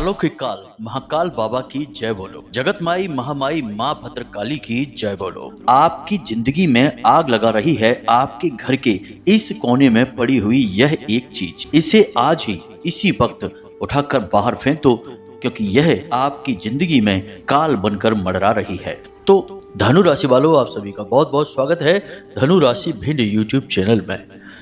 कालों के काल महाकाल बाबा की जय बोलो। जगत माई महामाई माँ भद्रकाली की जय बोलो। आपकी जिंदगी में आग लगा रही है आपके घर के इस कोने में पड़ी हुई यह एक चीज, इसे आज ही इसी वक्त उठाकर बाहर फेंक दो, क्योंकि यह आपकी जिंदगी में काल बनकर मंडरा रही है। तो धनु राशि वालों, आप सभी का बहुत बहुत स्वागत है धनु राशि भिंड यूट्यूब चैनल में।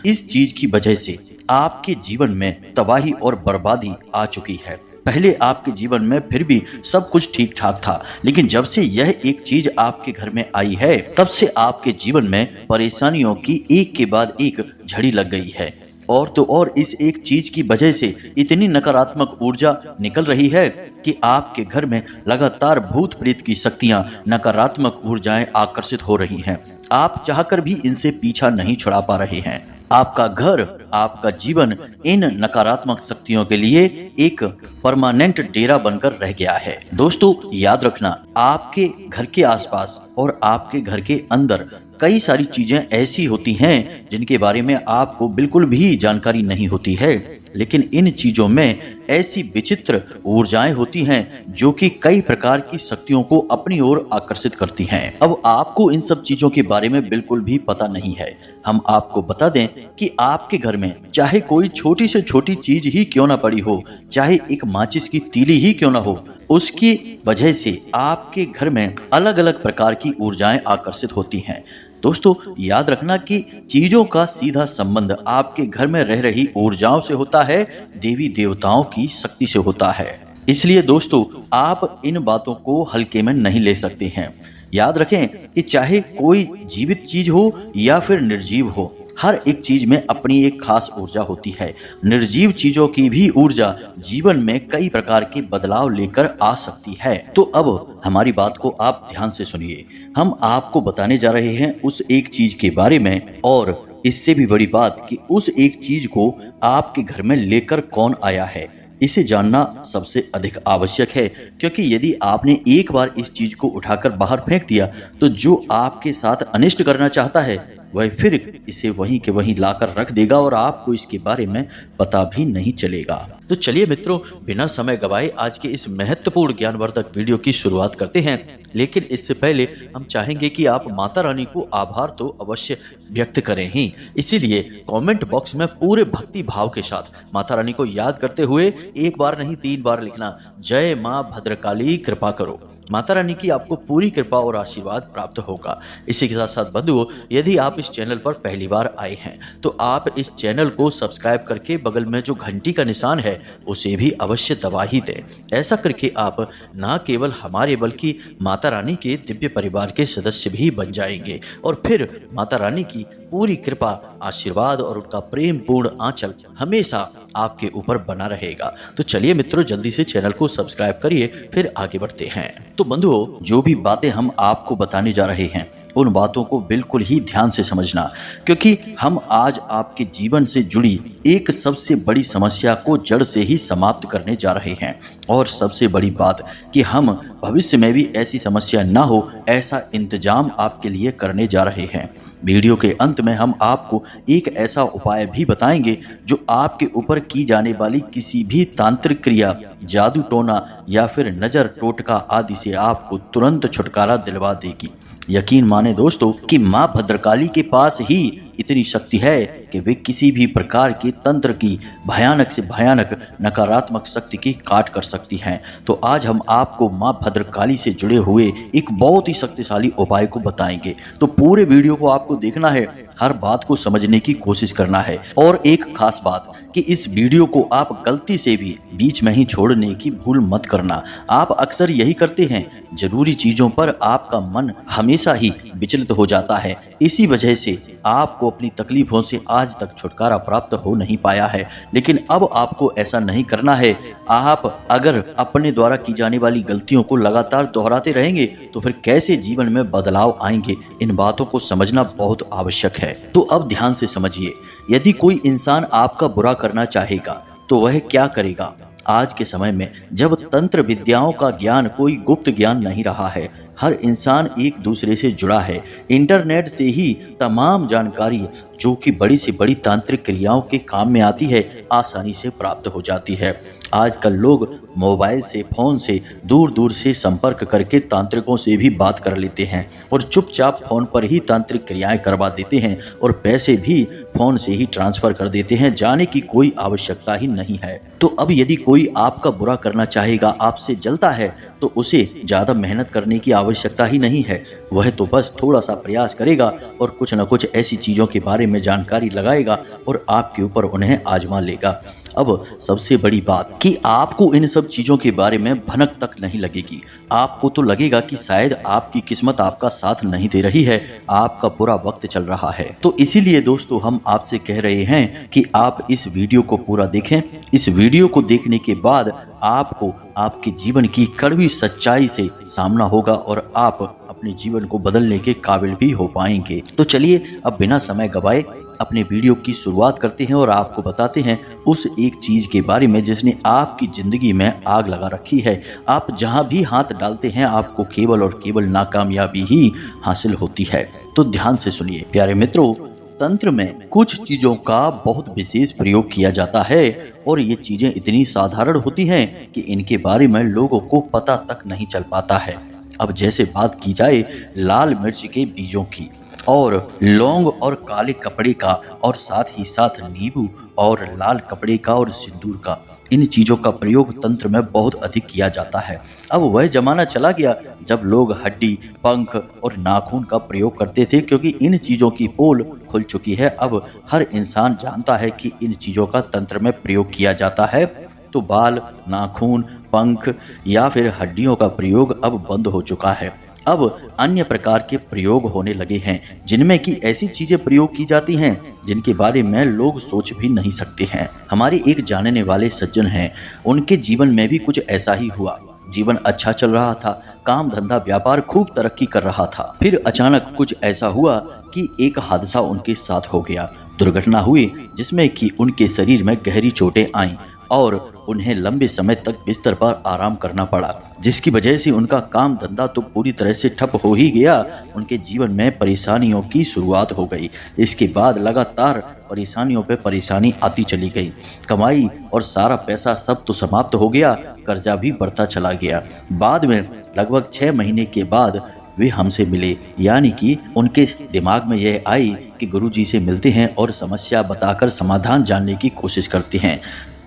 इस चीज की वजह से आपके जीवन में तबाही और बर्बादी आ चुकी है। पहले आपके जीवन में फिर भी सब कुछ ठीक ठाक था, लेकिन जब से यह एक चीज आपके घर में आई है, तब से आपके जीवन में परेशानियों की एक के बाद एक झड़ी लग गई है। और तो और इस एक चीज की वजह से इतनी नकारात्मक ऊर्जा निकल रही है कि आपके घर में लगातार भूत प्रेत की शक्तियां, नकारात्मक ऊर्जाएं आकर्षित हो रही हैं। आप चाहकर भी इनसे पीछा नहीं छुड़ा पा रहे हैं। आपका घर, आपका जीवन इन नकारात्मक शक्तियों के लिए एक परमानेंट डेरा बनकर रह गया है। दोस्तों याद रखना, आपके घर के आसपास और आपके घर के अंदर कई सारी चीजें ऐसी होती हैं जिनके बारे में आपको बिल्कुल भी जानकारी नहीं होती है, लेकिन इन चीजों में ऐसी विचित्र ऊर्जाएं होती हैं जो कि कई प्रकार की शक्तियों को अपनी ओर आकर्षित करती हैं। अब आपको इन सब चीजों के बारे में बिल्कुल भी पता नहीं है। हम आपको बता दें कि आपके घर में चाहे कोई छोटी से छोटी चीज ही क्यों ना पड़ी हो, चाहे एक माचिस की तीली ही क्यों ना हो, उसकी वजह से आपके घर में अलग अलग प्रकार की ऊर्जाएं आकर्षित होती हैं। दोस्तों याद रखना कि चीजों का सीधा संबंध आपके घर में रह रही ऊर्जाओं से होता है, देवी देवताओं की शक्ति से होता है। इसलिए दोस्तों आप इन बातों को हल्के में नहीं ले सकते हैं। याद रखें कि चाहे कोई जीवित चीज हो या फिर निर्जीव हो, हर एक चीज में अपनी एक खास ऊर्जा होती है। निर्जीव चीजों की भी ऊर्जा जीवन में कई प्रकार के बदलाव लेकर आ सकती है। तो अब हमारी बात को आप ध्यान से सुनिए। हम आपको बताने जा रहे हैं उस एक चीज के बारे में, और इससे भी बड़ी बात कि उस एक चीज को आपके घर में लेकर कौन आया है, इसे जानना सबसे अधिक आवश्यक है। क्योंकि यदि आपने एक बार इस चीज को उठाकर बाहर फेंक दिया, तो जो आपके साथ अनिष्ट करना चाहता है वह फिर इसे वहीं के वहीं लाकर रख देगा और आपको इसके बारे में पता भी नहीं चलेगा। तो चलिए मित्रों, बिना समय गवाए आज के इस महत्वपूर्ण ज्ञानवर्धक वीडियो की शुरुआत करते हैं। लेकिन इससे पहले हम चाहेंगे कि आप माता रानी को आभार तो अवश्य व्यक्त करें ही। इसीलिए कमेंट बॉक्स में पूरे भक्ति भाव के साथ माता रानी को याद करते हुए एक बार नहीं 3 बार लिखना, जय माँ भद्रकाली कृपा करो। माता रानी की आपको पूरी कृपा और आशीर्वाद प्राप्त होगा। इसी के साथ साथ बंधुओं, यदि आप इस चैनल पर पहली बार आए हैं तो आप इस चैनल को सब्सक्राइब करके बगल में जो घंटी का निशान है उसे भी अवश्य दबा ही दें। ऐसा करके आप ना केवल हमारे बल्कि माता रानी के दिव्य परिवार के सदस्य भी बन जाएंगे, और फिर माता रानी की पूरी कृपा, आशीर्वाद और उनका प्रेम पूर्ण आंचल हमेशा आपके ऊपर बना रहेगा। तो चलिए मित्रों, जल्दी से चैनल को सब्सक्राइब करिए, फिर आगे बढ़ते हैं। तो बंधुओं, जो भी बातें हम आपको बताने जा रहे हैं उन बातों को बिल्कुल ही ध्यान से समझना, क्योंकि हम आज आपके जीवन से जुड़ी एक सबसे बड़ी समस्या को जड़ से ही समाप्त करने जा रहे हैं। और सबसे बड़ी बात कि हम भविष्य में भी ऐसी समस्या ना हो, ऐसा इंतजाम आपके लिए करने जा रहे हैं। वीडियो के अंत में हम आपको एक ऐसा उपाय भी बताएंगे जो आपके ऊपर की जाने वाली किसी भी तांत्रिक क्रिया, जादू टोना या फिर नजर टोटका आदि से आपको तुरंत छुटकारा दिलवा देगी। यकीन माने दोस्तों कि माँ भद्रकाली के पास ही इतनी शक्ति है कि वे किसी भी प्रकार के तंत्र की भयानक से भयानक नकारात्मक शक्ति की काट कर सकती हैं। तो आज हम आपको माँ भद्रकाली से जुड़े हुए एक बहुत ही शक्तिशाली उपाय को बताएंगे। तो पूरे वीडियो को आपको देखना है, हर बात को समझने की कोशिश करना है। और एक खास बात कि इस वीडियो को आप गलती से भी बीच में ही छोड़ने की भूल मत करना। आप अक्सर यही करते हैं, जरूरी चीजों पर आपका मन हमेशा ही विचलित हो जाता है। इसी वजह से आपको अपनी तकलीफों से आज तक छुटकारा प्राप्त हो नहीं पाया है। लेकिन अब आपको ऐसा नहीं करना है। आप अगर अपने द्वारा की जाने वाली गलतियों को लगातार दोहराते रहेंगे तो फिर कैसे जीवन में बदलाव आएंगे, इन बातों को समझना बहुत आवश्यक है। तो अब ध्यान से समझिए, यदि कोई इंसान आपका बुरा करना चाहेगा तो वह क्या करेगा। आज के समय में जब तंत्र विद्याओं का ज्ञान कोई गुप्त ज्ञान नहीं रहा है, हर इंसान एक दूसरे से जुड़ा है। इंटरनेट से ही तमाम जानकारी जो कि बड़ी से बड़ी तांत्रिक क्रियाओं के काम में आती है, आसानी से प्राप्त हो जाती है। आजकल लोग मोबाइल से, फोन से दूर दूर से संपर्क करके तांत्रिकों से भी बात कर लेते हैं और चुपचाप फोन पर ही तांत्रिक क्रियाएं करवा देते हैं और पैसे भी फोन से ही ट्रांसफर कर देते हैं, जाने की कोई आवश्यकता ही नहीं है। तो अब यदि कोई आपका बुरा करना चाहेगा, आपसे जलता है, तो उसे ज़्यादा मेहनत करने की आवश्यकता ही नहीं है। वह तो बस थोड़ा सा प्रयास करेगा और कुछ न कुछ ऐसी चीज़ों के बारे में जानकारी लगाएगा और आपके ऊपर उन्हें आजमा लेगा। अब सबसे बड़ी बात कि आपको इन सब चीज़ों के बारे में भनक तक नहीं लगेगी। आपको तो लगेगा कि शायद आपकी किस्मत आपका साथ नहीं दे रही है, आपका बुरा वक्त चल रहा है। तो इसीलिए दोस्तों हम आपसे कह रहे हैं कि आप इस वीडियो को पूरा देखें। इस वीडियो को देखने के बाद आपको आपके जीवन की कड़वी सच्चाई से सामना होगा और आप अपने जीवन को बदलने के काबिल भी हो पाएंगे। तो चलिए अब बिना समय गवाए अपने वीडियो की शुरुआत करते हैं और आपको बताते हैं उस एक चीज के बारे में जिसने आपकी जिंदगी में आग लगा रखी है। आप जहां भी हाथ डालते हैं आपको केवल और केवल नाकामयाबी ही हासिल होती है। तो ध्यान से सुनिए प्यारे मित्रों, तंत्र में कुछ चीजों का बहुत विशेष प्रयोग किया जाता है और ये चीजें इतनी साधारण होती हैं कि इनके बारे में लोगों को पता तक नहीं चल पाता है। अब जैसे बात की जाए लाल मिर्च के बीजों की और लौंग और काले कपड़े का और साथ ही साथ नींबू और लाल कपड़े का और सिंदूर का, इन चीज़ों का प्रयोग तंत्र में बहुत अधिक किया जाता है। अब वह जमाना चला गया जब लोग हड्डी, पंख और नाखून का प्रयोग करते थे, क्योंकि इन चीज़ों की पोल खुल चुकी है। अब हर इंसान जानता है कि इन चीज़ों का तंत्र में प्रयोग किया जाता है। तो बाल, नाखून, पंख या फिर हड्डियों का प्रयोग अब बंद हो चुका है। अब अन्य प्रकार के प्रयोग होने लगे हैं जिनमें कि ऐसी चीजें प्रयोग की जाती हैं जिनके बारे में लोग सोच भी नहीं सकते हैं। हमारे एक जानने वाले सज्जन हैं, उनके जीवन में भी कुछ ऐसा ही हुआ। जीवन अच्छा चल रहा था, काम धंधा व्यापार खूब तरक्की कर रहा था। फिर अचानक कुछ ऐसा हुआ कि एक हादसा उनके साथ हो गया। दुर्घटना हुई जिसमें कि उनके शरीर में गहरी चोटें आईं और उन्हें लंबे समय तक बिस्तर पर आराम करना पड़ा, जिसकी वजह से उनका काम धंधा तो पूरी तरह से ठप हो ही गया। उनके जीवन में परेशानियों की शुरुआत हो गई। इसके बाद लगातार परेशानियों पे परेशानी आती चली गई। कमाई और सारा पैसा सब तो समाप्त हो गया, कर्जा भी बढ़ता चला गया। बाद में लगभग 6 महीने के बाद वे हमसे मिले, यानी कि उनके दिमाग में यह आई कि गुरुजी से मिलते हैं और समस्या बताकर समाधान जानने की कोशिश करते हैं।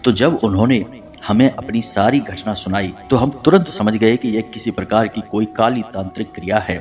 तो जब उन्होंने हमें अपनी सारी घटना सुनाई तो हम तुरंत समझ गए कि यह किसी प्रकार की कोई काली तांत्रिक क्रिया है।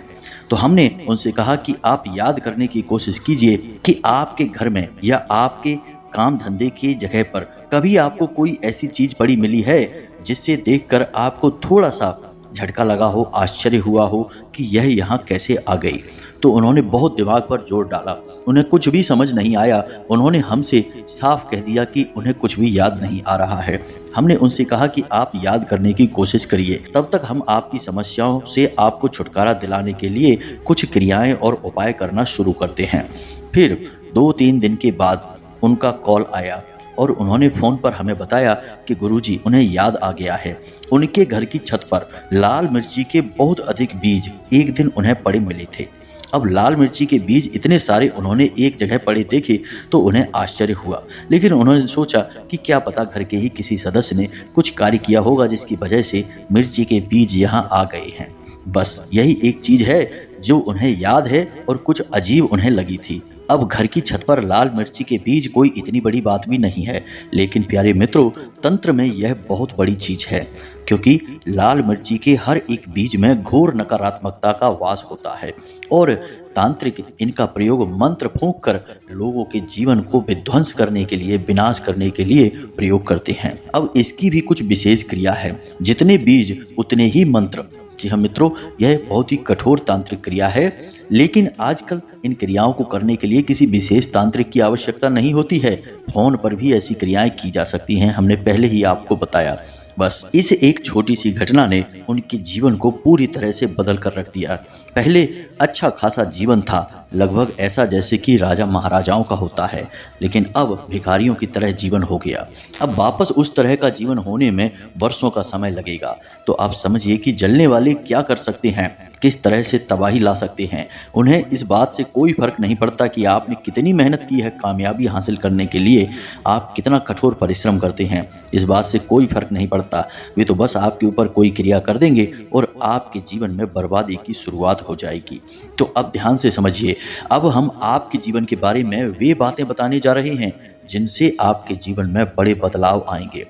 तो हमने उनसे कहा कि आप याद करने की कोशिश कीजिए कि आपके घर में या आपके काम धंधे की जगह पर कभी आपको कोई ऐसी चीज पड़ी मिली है जिससे देखकर आपको थोड़ा सा झटका लगा हो, आश्चर्य हुआ हो कि यह यहाँ कैसे आ गई। तो उन्होंने बहुत दिमाग पर जोर डाला, उन्हें कुछ भी समझ नहीं आया। उन्होंने हमसे साफ कह दिया कि उन्हें कुछ भी याद नहीं आ रहा है। हमने उनसे कहा कि आप याद करने की कोशिश करिए, तब तक हम आपकी समस्याओं से आपको छुटकारा दिलाने के लिए कुछ क्रियाएं और उपाय करना शुरू करते हैं। फिर 2-3 दिन के बाद उनका कॉल आया और उन्होंने फ़ोन पर हमें बताया कि गुरुजी उन्हें याद आ गया है। उनके घर की छत पर लाल मिर्ची के बहुत अधिक बीज एक दिन उन्हें पड़े मिले थे। अब लाल मिर्ची के बीज इतने सारे उन्होंने एक जगह पड़े देखे तो उन्हें आश्चर्य हुआ, लेकिन उन्होंने सोचा कि क्या पता घर के ही किसी सदस्य ने कुछ कार्य किया होगा जिसकी वजह से मिर्ची के बीज यहाँ आ गए हैं। बस यही एक चीज़ है जो उन्हें याद है और कुछ अजीब उन्हें लगी थी। अब घर की छत पर लाल मिर्ची के बीज कोई इतनी बड़ी बात भी नहीं है, लेकिन प्यारे मित्रों, तंत्र में यह बहुत बड़ी चीज है, क्योंकि लाल मिर्ची के हर एक बीज में घोर नकारात्मकता का वास होता है और तांत्रिक इनका प्रयोग मंत्र फूंक कर लोगों के जीवन को विध्वंस करने के लिए, विनाश करने के लिए प्रयोग करते हैं। अब इसकी भी कुछ विशेष क्रिया है, जितने बीज उतने ही मंत्र। जी हाँ मित्रों, यह बहुत ही कठोर तांत्रिक क्रिया है, लेकिन आजकल इन क्रियाओं को करने के लिए किसी विशेष तांत्रिक की आवश्यकता नहीं होती है। फोन पर भी ऐसी क्रियाएं की जा सकती हैं, हमने पहले ही आपको बताया। बस इस एक छोटी सी घटना ने उनके जीवन को पूरी तरह से बदल कर रख दिया। पहले अच्छा खासा जीवन था, लगभग ऐसा जैसे कि राजा महाराजाओं का होता है, लेकिन अब भिखारियों की तरह जीवन हो गया। अब वापस उस तरह का जीवन होने में वर्षों का समय लगेगा। तो आप समझिए कि जलने वाले क्या कर सकते हैं। किस तरह से तबाही ला सकते हैं। उन्हें इस बात से कोई फर्क नहीं पड़ता कि आपने कितनी मेहनत की है कामयाबी हासिल करने के लिए, आप कितना कठोर परिश्रम करते हैं, इस बात से कोई फर्क नहीं पड़ता। वे तो बस आपके ऊपर कोई क्रिया कर देंगे और आपके जीवन में बर्बादी की शुरुआत हो जाएगी। तो अब ध्यान से समझिए, अब हम आपके जीवन के बारे में वे बातें बताने जा रहे हैं जिनसे आपके जीवन में बड़े बदलाव आएंगे।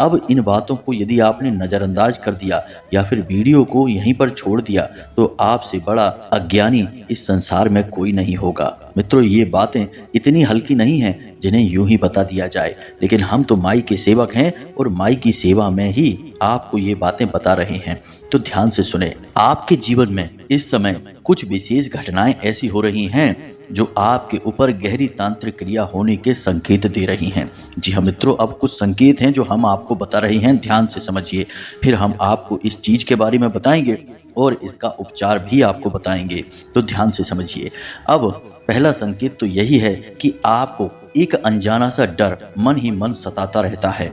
अब इन बातों को यदि आपने नज़रअंदाज कर दिया या फिर वीडियो को यहीं पर छोड़ दिया तो आपसे बड़ा अज्ञानी इस संसार में कोई नहीं होगा। मित्रों, ये बातें इतनी हल्की नहीं हैं जिन्हें यूं ही बता दिया जाए, लेकिन हम तो माई के सेवक हैं और माई की सेवा में ही आपको ये बातें बता रहे हैं। तो ध्यान से सुने, आपके जीवन में इस समय कुछ विशेष घटनाएं ऐसी हो रही हैं जो आपके ऊपर गहरी तांत्रिक क्रिया होने के संकेत दे रही हैं। जी हाँ मित्रों, अब कुछ संकेत हैं जो हम आपको बता रहे हैं, ध्यान से समझिए। फिर हम आपको इस चीज के बारे में बताएंगे और इसका उपचार भी आपको बताएंगे। तो ध्यान से समझिए। अब पहला संकेत तो यही है कि आपको एक अनजाना सा डर मन ही मन सताता रहता है।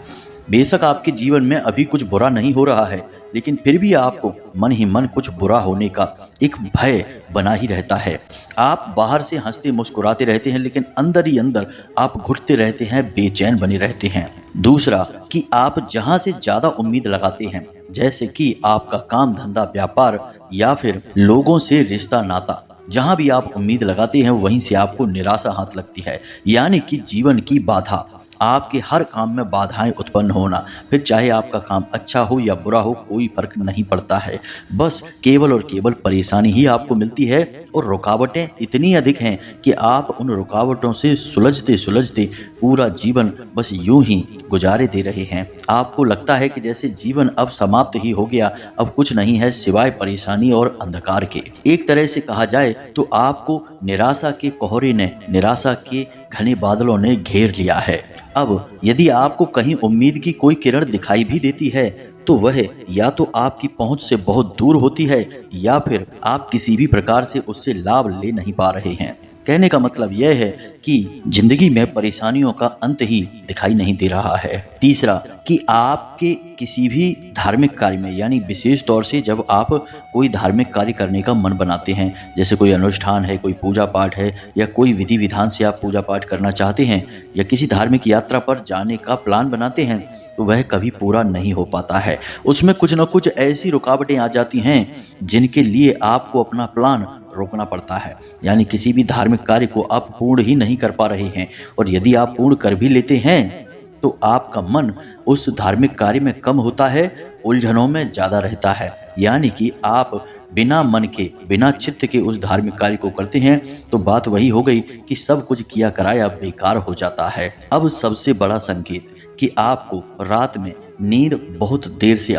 बेशक आपके जीवन में अभी कुछ बुरा नहीं हो रहा है, लेकिन फिर भी आपको मन ही मन कुछ बुरा होने का एक भय बना ही रहता है। आप बाहर से हंसते मुस्कुराते रहते हैं, लेकिन अंदर ही अंदर आप घुटते रहते हैं, बेचैन बने रहते हैं। दूसरा कि आप जहां से ज्यादा उम्मीद लगाते हैं, जैसे कि आपका काम धंधा व्यापार या फिर लोगों से रिश्ता नाता, जहां भी आप उम्मीद लगाते हैं वहीं से आपको निराशा हाथ लगती है। यानी कि जीवन की बाधा, आपके हर काम में बाधाएं उत्पन्न होना। फिर चाहे आपका काम अच्छा हो या बुरा हो, कोई फर्क नहीं पड़ता है, बस केवल और केवल परेशानी ही आपको मिलती है और रुकावटें इतनी अधिक हैं कि आप उन रुकावटों से सुलझते सुलझते पूरा जीवन बस यूं ही गुजारे दे रहे हैं। आपको लगता है कि जैसे जीवन अब समाप्त ही हो गया, अब कुछ नहीं है सिवाय परेशानी और अंधकार के। एक तरह से कहा जाए तो आपको निराशा के कोहरे ने, निराशा के घने बादलों ने घेर लिया है। अब यदि आपको कहीं उम्मीद की कोई किरण दिखाई भी देती है तो वह या तो आपकी पहुंच से बहुत दूर होती है या फिर आप किसी भी प्रकार से उससे लाभ ले नहीं पा रहे हैं। कहने का मतलब यह है कि जिंदगी में परेशानियों का अंत ही दिखाई नहीं दे रहा है। तीसरा कि आपके किसी भी धार्मिक कार्य में, यानी विशेष तौर से जब आप कोई धार्मिक कार्य करने का मन बनाते हैं, जैसे कोई अनुष्ठान है, कोई पूजा पाठ है या कोई विधि विधान से आप पूजा पाठ करना चाहते हैं या किसी धार्मिक यात्रा पर जाने का प्लान बनाते हैं, तो वह कभी पूरा नहीं हो पाता है। उसमें कुछ न कुछ ऐसी रुकावटें आ जाती हैं जिनके लिए आपको अपना प्लान रोकना पड़ता है। यानी किसी भी धार्मिक कार्य को आप पूर्ण ही नहीं कर पा रहे हैं, और यदि आप पूर्ण कर भी लेते हैं तो आपका मन उस धार्मिक कार्य में कम होता है, उलझनों में ज़्यादा रहता है। यानी कि आप बिना मन के, बिना चित्त के उस धार्मिक कार्य को करते हैं तो बात वही हो गई कि सब कुछ किया कराया बेकार हो जाता है। अब सबसे बड़ा संकेत कि आपको रात में नींद बहुत देर से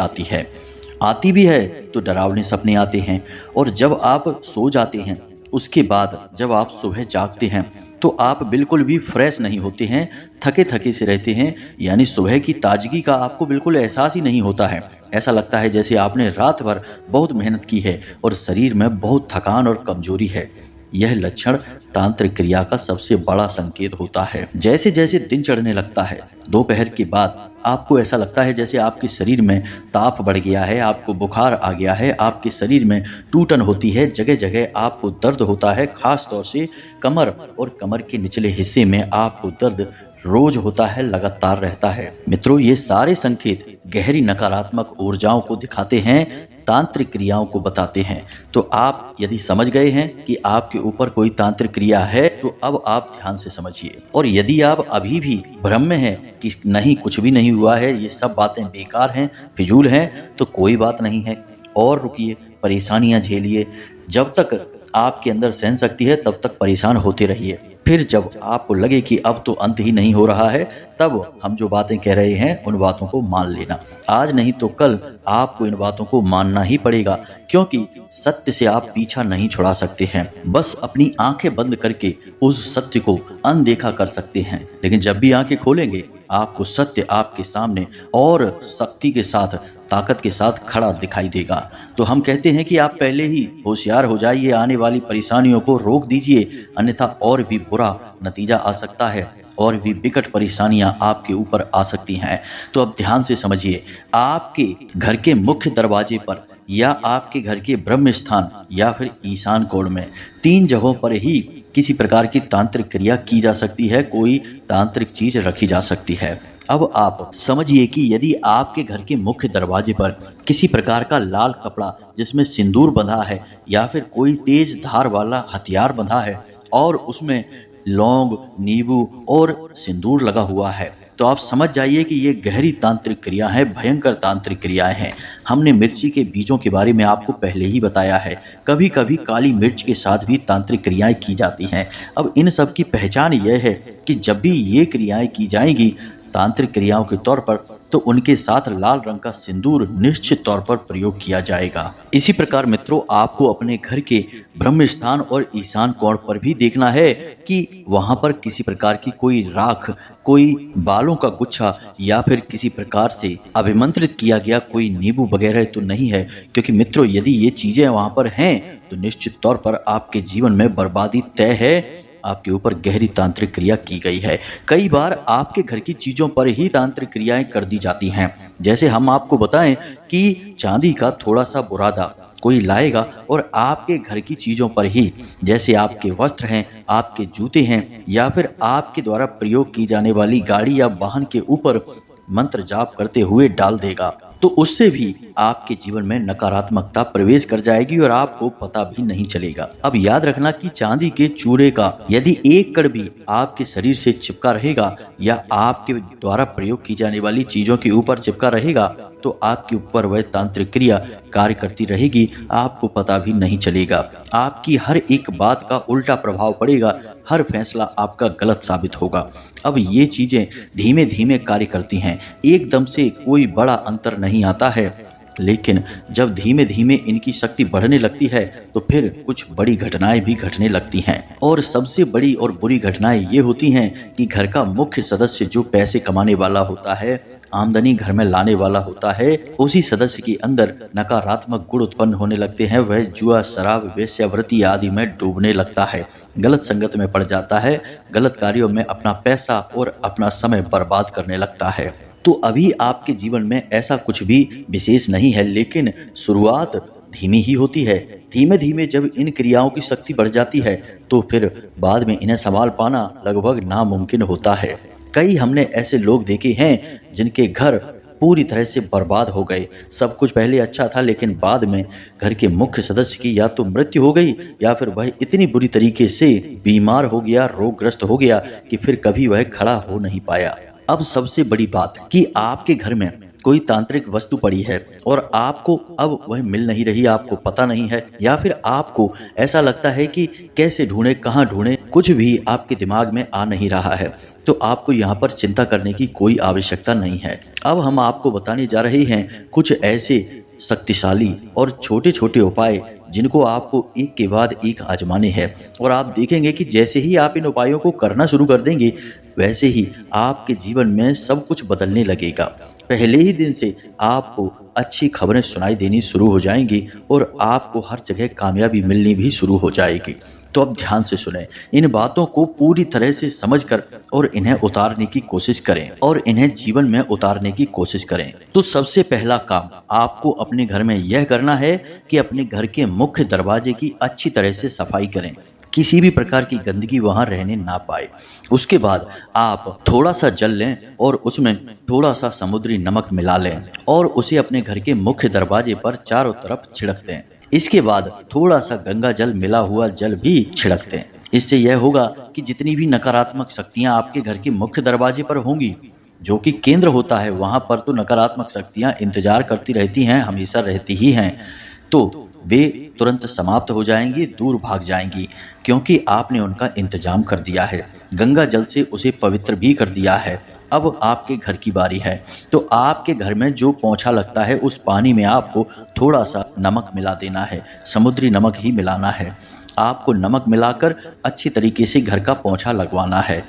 आती भी है तो डरावने सपने आते हैं, और जब आप सो जाते हैं उसके बाद जब आप सुबह जागते हैं तो आप बिल्कुल भी फ्रेश नहीं होते हैं, थके थके से रहते हैं। यानी सुबह की ताजगी का आपको बिल्कुल एहसास ही नहीं होता है। ऐसा लगता है जैसे आपने रात भर बहुत मेहनत की है और शरीर में बहुत थकान और कमजोरी है। यह लक्षण तांत्रिक क्रिया का सबसे बड़ा संकेत होता है। जैसे जैसे दिन चढ़ने लगता है, दोपहर के बाद आपको ऐसा लगता है जैसे आपके शरीर में ताप बढ़ गया है, आपको बुखार आ गया है, आपके शरीर में टूटन होती है, जगह जगह आपको दर्द होता है, खास तौर से कमर और कमर के निचले हिस्से में आपको दर्द रोज होता है, लगातार रहता है। मित्रों, ये सारे संकेत गहरी नकारात्मक ऊर्जाओं को दिखाते हैं, तांत्रिक क्रियाओं को बताते हैं। तो आप यदि समझ गए हैं कि आपके ऊपर कोई तांत्रिक क्रिया है तो अब आप ध्यान से समझिए। और यदि आप अभी भी भ्रम में हैं कि नहीं कुछ भी नहीं हुआ है, ये सब बातें बेकार हैं, फिजूल हैं, तो कोई बात नहीं है, और रुकिए, परेशानियां झेलिए। जब तक आपके अंदर सहन शक्ति है तब तक परेशान होते रहिए। फिर जब आपको लगे कि अब तो अंत ही नहीं हो रहा है, तब हम जो बातें कह रहे हैं उन बातों को मान लेना। आज नहीं तो कल आपको इन बातों को मानना ही पड़ेगा, क्योंकि सत्य से आप पीछा नहीं छुड़ा सकते हैं। बस अपनी आंखें बंद करके उस सत्य को अनदेखा कर सकते हैं, लेकिन जब भी आंखें खोलेंगे आपको सत्य आपके सामने और शक्ति के साथ, ताकत के साथ खड़ा दिखाई देगा। तो हम कहते हैं कि आप पहले ही होशियार हो जाइए, आने वाली परेशानियों को रोक दीजिए, अन्यथा और भी बुरा नतीजा आ सकता है, और भी विकट परेशानियां आपके ऊपर आ सकती हैं। तो अब ध्यान से समझिए, आपके घर के मुख्य दरवाजे पर या आपके घर के ब्रह्म स्थान या फिर ईशान कोण में, 3 जगहों पर ही किसी प्रकार की तांत्रिक क्रिया की जा सकती है, कोई तांत्रिक चीज रखी जा सकती है। अब आप समझिए कि यदि आपके घर के मुख्य दरवाजे पर किसी प्रकार का लाल कपड़ा जिसमें सिंदूर बंधा है या फिर कोई तेज धार वाला हथियार बंधा है और उसमें लौंग, नींबू और सिंदूर लगा हुआ है, तो आप समझ जाइए कि ये गहरी तांत्रिक क्रिया है, भयंकर तांत्रिक क्रियाएं हैं। हमने मिर्ची के बीजों के बारे में आपको पहले ही बताया है। कभी कभी काली मिर्च के साथ भी तांत्रिक क्रियाएं की जाती हैं। अब इन सब की पहचान यह है कि जब भी ये क्रियाएं की जाएंगी तांत्रिक क्रियाओं के तौर पर, तो उनके साथ लाल रंग का सिंदूर निश्चित तौर पर प्रयोग किया जाएगा। इसी प्रकार मित्रों, आपको अपने घर के ब्रह्म स्थान और ईशान कोण पर भी देखना है कि वहां पर किसी प्रकार की कोई राख, कोई बालों का गुच्छा या फिर किसी प्रकार से अभिमंत्रित किया गया कोई नींबू वगैरह तो नहीं है, क्योंकि मित्रों यदि ये चीजें वहां पर हैं तो निश्चित तौर पर आपके जीवन में बर्बादी तय है। आपके ऊपर गहरी तांत्रिक क्रिया की गई है। कई बार आपके घर की चीजों पर ही तांत्रिक क्रियाएं कर दी जाती हैं। जैसे हम आपको बताएं कि चांदी का थोड़ा सा बुरादा कोई लाएगा और आपके घर की चीजों पर ही, जैसे आपके वस्त्र हैं, आपके जूते हैं या फिर आपके द्वारा प्रयोग की जाने वाली गाड़ी या वाहन के ऊपर मंत्र जाप करते हुए डाल देगा, तो उससे भी आपके जीवन में नकारात्मकता प्रवेश कर जाएगी और आपको पता भी नहीं चलेगा। अब याद रखना कि चांदी के चूड़े का यदि एक कण भी आपके शरीर से चिपका रहेगा या आपके द्वारा प्रयोग की जाने वाली चीजों के ऊपर चिपका रहेगा, तो आपके ऊपर वह तांत्रिक क्रिया कार्य करती रहेगी, आपको पता भी नहीं चलेगा। आपकी हर एक बात का उल्टा प्रभाव पड़ेगा, हर फैसला आपका गलत साबित होगा। अब ये चीजें धीमे धीमे कार्य करती हैं, एकदम से कोई बड़ा अंतर नहीं आता है, लेकिन जब धीमे धीमे इनकी शक्ति बढ़ने लगती है तो फिर कुछ बड़ी घटनाएं भी घटने लगती हैं। और सबसे बड़ी और बुरी घटनाएं ये होती हैं कि घर का मुख्य सदस्य जो पैसे कमाने वाला होता है, आमदनी घर में लाने वाला होता है, उसी सदस्य के अंदर नकारात्मक गुण उत्पन्न होने लगते हैं। वह जुआ, शराब, वेश्यावृत्ति आदि में डूबने लगता है, गलत संगत में पड़ जाता है, गलत कार्यों में अपना पैसा और अपना समय बर्बाद करने लगता है। तो अभी आपके जीवन में ऐसा कुछ भी विशेष नहीं है, लेकिन शुरुआत धीमी ही होती है। धीमे धीमे जब इन क्रियाओं की शक्ति बढ़ जाती है तो फिर बाद में इन्हें संभाल पाना लगभग नामुमकिन होता है। कई हमने ऐसे लोग देखे हैं जिनके घर पूरी तरह से बर्बाद हो गए। सब कुछ पहले अच्छा था, लेकिन बाद में घर के मुख्य सदस्य की या तो मृत्यु हो गई या फिर वह इतनी बुरी तरीके से बीमार हो गया, रोगग्रस्त हो गया कि फिर कभी वह खड़ा हो नहीं पाया। अब सबसे बड़ी बात कि आपके घर में कोई तांत्रिक वस्तु पड़ी है और आपको अब वह मिल नहीं रही, आपको पता नहीं है, या फिर आपको ऐसा लगता है कि कैसे ढूंढे, कहाँ ढूंढे, कुछ भी आपके दिमाग में आ नहीं रहा है, तो आपको यहाँ पर चिंता करने की कोई आवश्यकता नहीं है। अब हम आपको बताने जा रहे हैं कुछ ऐसे शक्तिशाली और छोटे छोटे उपाय जिनको आपको एक के बाद एक आजमाने हैं, और आप देखेंगे कि जैसे ही आप इन उपायों को करना शुरू कर देंगे वैसे ही आपके जीवन में सब कुछ बदलने लगेगा। पहले ही दिन से आपको अच्छी खबरें सुनाई देनी शुरू हो जाएंगी और आपको हर जगह कामयाबी मिलनी भी शुरू हो जाएगी। तो अब ध्यान से सुनें, इन बातों को पूरी तरह से समझकर और इन्हें उतारने की कोशिश करें और इन्हें जीवन में उतारने की कोशिश करें। तो सबसे पहला काम आपको अपने घर में यह करना है कि अपने घर के मुख्य दरवाजे की अच्छी तरह से सफाई करें, किसी भी प्रकार की गंदगी वहां रहने ना पाए। उसके बाद आप थोड़ा सा जल लें और उसमें थोड़ा सा समुद्री नमक मिला लें और उसे अपने घर के मुख्य दरवाजे पर चारों तरफ छिड़क दें। इसके बाद थोड़ा सा गंगा जल मिला हुआ जल भी छिड़क दें। इससे यह होगा कि जितनी भी नकारात्मक शक्तियां आपके घर के मुख्य दरवाजे पर होंगी, जो कि केंद्र होता है, वहां पर तो नकारात्मक शक्तियां इंतजार करती रहती हैं, हमेशा रहती ही हैं, तो वे तुरंत समाप्त हो जाएंगी, दूर भाग जाएंगी, क्योंकि आपने उनका इंतजाम कर दिया है, गंगा जल से उसे पवित्र भी कर दिया है। अब आपके घर की बारी है, तो आपके घर में जो पोंछा लगता है उस पानी में आपको थोड़ा सा नमक मिला देना है, समुद्री नमक ही मिलाना है। आपको नमक मिलाकर अच्छी तरीके से घर का पोंछा लगवाना है।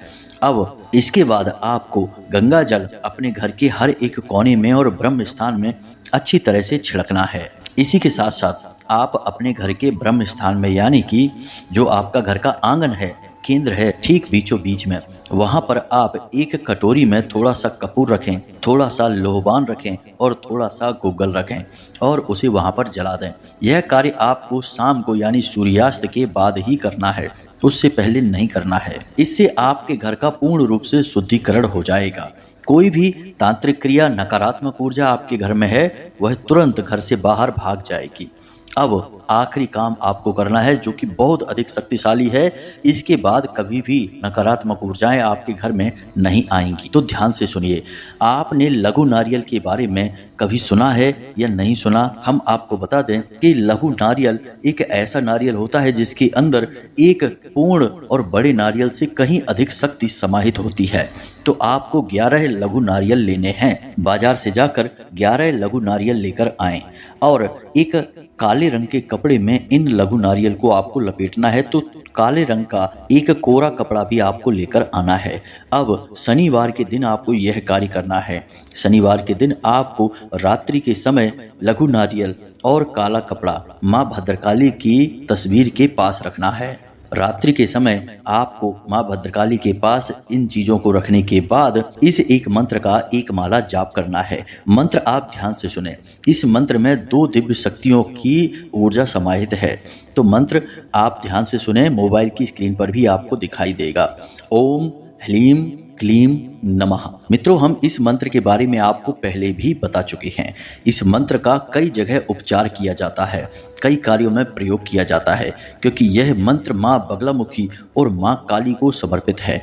अब इसके बाद आपको गंगा जल अपने घर के हर एक कोने में और ब्रह्म स्थान में अच्छी तरह से छिड़कना है। इसी के साथ साथ आप अपने घर के ब्रह्म स्थान में, यानी कि जो आपका घर का आंगन है, केंद्र है ठीक बीचों बीच में। वहां पर आप एक कटोरी में थोड़ा सा कपूर रखें, थोड़ा सा लोहबान रखें और थोड़ा सा गूगल रखें और उसे वहां पर जला दें। यह कार्य आपको शाम को यानी सूर्यास्त के बाद ही करना है, उससे पहले नहीं करना है। इससे आपके घर का पूर्ण रूप से शुद्धिकरण हो जाएगा। कोई भी तांत्रिक क्रिया, नकारात्मक ऊर्जा आपके घर में है, वह तुरंत घर से बाहर भाग जाएगी। अब आखिरी काम आपको करना है जो कि बहुत अधिक शक्तिशाली है। इसके बाद कभी भी नकारात्मक ऊर्जाएं आपके घर में नहीं आएंगी। तो ध्यान से सुनिए। आपने लघु नारियल के बारे में कभी सुना है या नहीं सुना? हम आपको बता दें कि लघु नारियल एक ऐसा नारियल होता है जिसके अंदर एक पूर्ण और बड़े नारियल से कहीं अधिक शक्ति समाहित होती है। तो आपको 11 लघु नारियल लेने हैं। बाजार से जाकर 11 लघु नारियल लेकर आएं और एक काले रंग के कपड़े में इन लघु नारियल को आपको लपेटना है। तो काले रंग का एक कोरा कपड़ा भी आपको लेकर आना है। अब शनिवार के दिन आपको यह कार्य करना है। शनिवार के दिन आपको रात्रि के समय लघु नारियल और काला कपड़ा माँ भद्रकाली की तस्वीर के पास रखना है। रात्रि के समय आपको माँ भद्रकाली के पास इन चीजों को रखने के बाद इस एक मंत्र का एक माला जाप करना है। मंत्र आप ध्यान से सुने। इस मंत्र में 2 दिव्य शक्तियों की ऊर्जा समाहित है। तो मंत्र आप ध्यान से सुने। मोबाइल की स्क्रीन पर भी आपको दिखाई देगा। ओम ह्लीम क्लीम नमः। मित्रों, हम इस मंत्र के बारे में आपको पहले भी बता चुके हैं। इस मंत्र का कई जगह उपचार किया जाता है, कई कार्यों में प्रयोग किया जाता है, क्योंकि यह मंत्र माँ बगलामुखी और माँ काली को समर्पित है।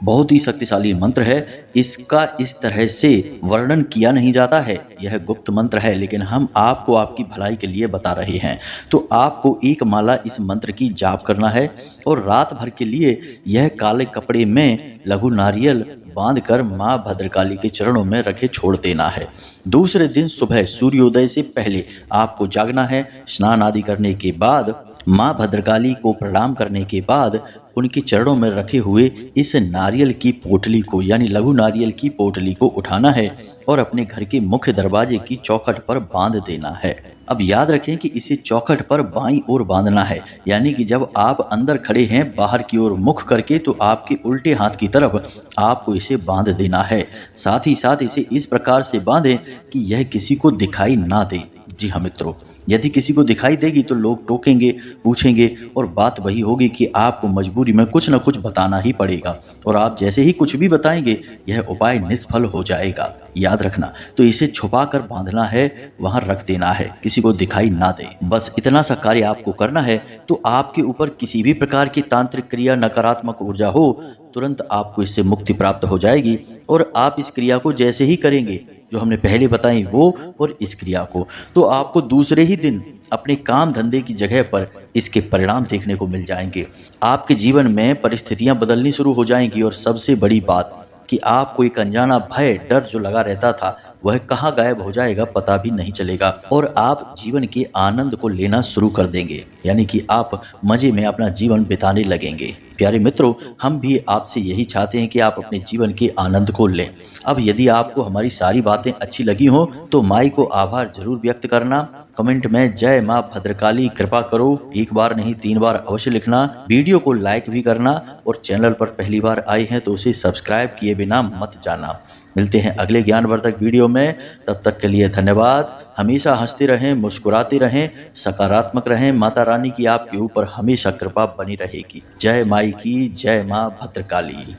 बहुत ही शक्तिशाली मंत्र है। इसका इस तरह से वर्णन किया नहीं जाता है, यह गुप्त मंत्र है, लेकिन हम आपको आपकी भलाई के लिए बता रहे हैं। तो आपको एक माला इस मंत्र की जाप करना है और रात भर के लिए यह काले कपड़े में लघु नारियल बांधकर माँ भद्रकाली के चरणों में रखे छोड़ देना है। दूसरे दिन सुबह सूर्योदय से पहले आपको जागना है। स्नान आदि करने के बाद माँ भद्रकाली को प्रणाम करने के बाद उनके चरणों में रखे हुए इस नारियल की पोटली को यानी लघु नारियल की पोटली को उठाना है और अपने घर के मुख्य दरवाजे की चौखट पर बांध देना है। अब याद रखें कि इसे चौखट पर बाईं ओर बांधना है, यानी कि जब आप अंदर खड़े हैं बाहर की ओर मुख करके, तो आपके उल्टे हाथ की तरफ आपको इसे बांध देना है। साथ ही साथ इसे इस प्रकार से बांधें कि यह किसी को दिखाई ना दे। जी हाँ मित्रों, यदि किसी को दिखाई देगी तो लोग टोकेंगे, पूछेंगे और बात वही होगी कि आपको मजबूरी में कुछ न कुछ बताना ही पड़ेगा और आप जैसे ही कुछ भी बताएंगे यह उपाय निष्फल हो जाएगा। याद रखना। तो इसे छुपा कर बांधना है, वहां रख देना है, किसी को दिखाई ना दे। बस इतना सा कार्य आपको करना है। तो आपके ऊपर किसी भी प्रकार की तांत्रिक क्रिया, नकारात्मक ऊर्जा हो, तुरंत आपको इससे मुक्ति प्राप्त हो जाएगी। और आप इस क्रिया को जैसे ही करेंगे, जो हमने पहले बताई वो और इस क्रिया को, तो आपको दूसरे ही दिन अपने काम धंधे की जगह पर इसके परिणाम देखने को मिल जाएंगे। आपके जीवन में परिस्थितियां बदलनी शुरू हो जाएंगी और सबसे बड़ी बात कि आपको एक अनजाना भय, डर जो लगा रहता था, वह कहाँ गायब हो जाएगा पता भी नहीं चलेगा और आप जीवन के आनंद को लेना शुरू कर देंगे, यानी कि आप मजे में अपना जीवन बिताने लगेंगे। प्यारे मित्रों, हम भी आपसे यही चाहते हैं कि आप अपने जीवन के आनंद को लें। अब यदि आपको हमारी सारी बातें अच्छी लगी हो तो माई को आभार जरूर व्यक्त करना। कमेंट में जय माँ भद्रकाली कृपा करो 1 बार नहीं 3 बार अवश्य लिखना। वीडियो को लाइक भी करना और चैनल पर पहली बार आए हैं तो उसे सब्सक्राइब किए बिना मत जाना। मिलते हैं अगले ज्ञानवर्धक वीडियो में। तब तक के लिए धन्यवाद। हमेशा हंसते रहें, मुस्कुराते रहें, सकारात्मक रहें। माता रानी की आपके ऊपर हमेशा कृपा बनी रहेगी। जय माई की, जय माँ भद्रकाली।